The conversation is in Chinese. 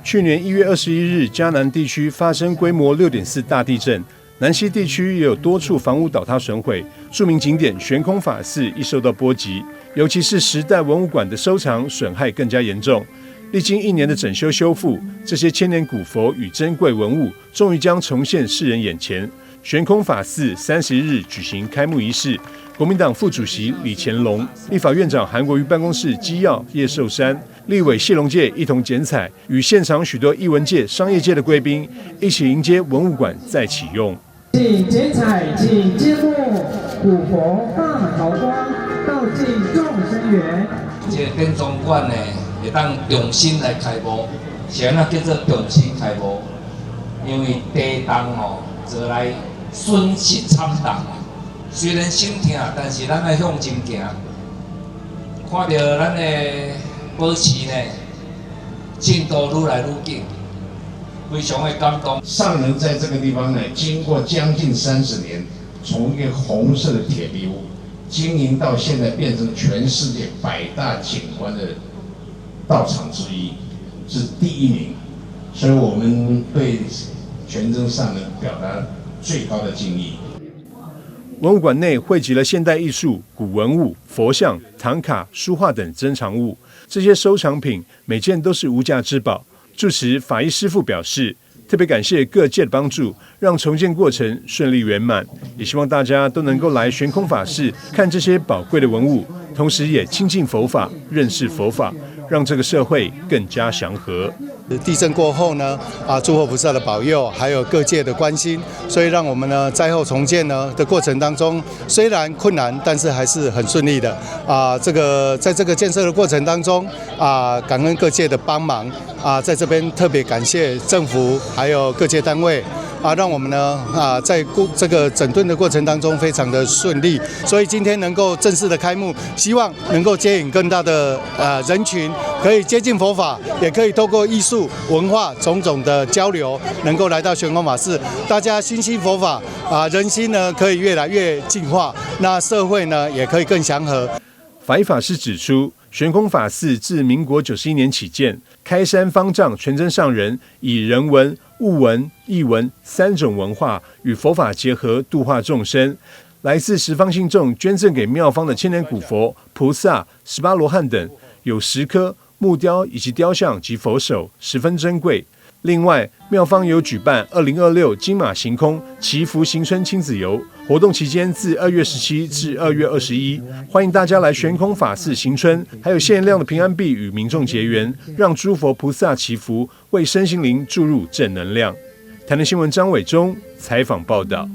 去年1月21日，嘉南地區發生規模6.4大地震，南西地區也有多處房屋倒塌損毀，著名景點懸空法寺亦受到波及，尤其是時代文物館的收藏損害更加嚴重。歷經1年的整修修復，這些千年古佛與珍貴文物終於將重現世人眼前。懸空法寺31日舉行開幕儀式，國民黨副主席李乾龍、立法院長韓國瑜辦公室機要葉壽山、立委謝龍介一同剪彩，與現場許多藝文界、商業界的貴賓一起迎接文物館再啟用。請剪彩，請接過古佛大桃花，道盡眾生緣。這個典藏館呢，會當重新來開幕，是安怎叫做重新開幕？因為地動哦，做來損失慘重。雖然心痛，但是咱要向前行。看到咱的保持呢，進度愈來愈緊，非常的感動。上人在這個地方呢，經過將近30年，從一個紅色的鐵皮屋經營到現在，變成全世界100大景觀的道場之一，是第1名。所以我們對全真上人表達最高的敬意。文物館內匯集了現代藝術、古文物、佛像、唐卡、書畫等珍藏物，這些收藏品每件都是無價之寶。住持法醫師父表示，特別感謝各界的幫助，讓重建過程順利圓滿，也希望大家都能夠來懸空法寺看這些寶貴的文物，同時也親近佛法、認識佛法，讓這個社會更加祥和。地震過後呢，諸佛菩薩的保佑，還有各界的關心，所以讓我們呢災後重建呢的過程當中，雖然困難，但是還是很順利的。在這個建設的過程當中，感恩各界的幫忙。在這邊特別感謝政府還有各界單位。讓我們呢在這個整頓的過程當中非常的順利，所以今天能夠正式的開幕，希望能夠接引更大的人群，可以接近佛法，也可以透過藝術文化種種的交流，能夠來到懸空法寺，大家心繫佛法人心呢可以越來越淨化，那社會呢也可以更祥和。法醫法師指出，懸空法寺自民國91年起建，開山方丈全真上人以人文、物文、藝文3種文化與佛法結合，度化眾生。來自十方信眾捐贈給廟方的千年古佛、菩薩、18羅漢等，有10顆木雕以及雕像及佛手，十分珍貴。另外，廟方有舉辦2026金馬行空祈福行春親子遊活動，期間自2月17至2月21，歡迎大家來懸空法寺行春，還有限量的平安幣與民眾結緣，讓諸佛菩薩祈福，為身心靈注入正能量。台南新聞張偉忠採訪報道。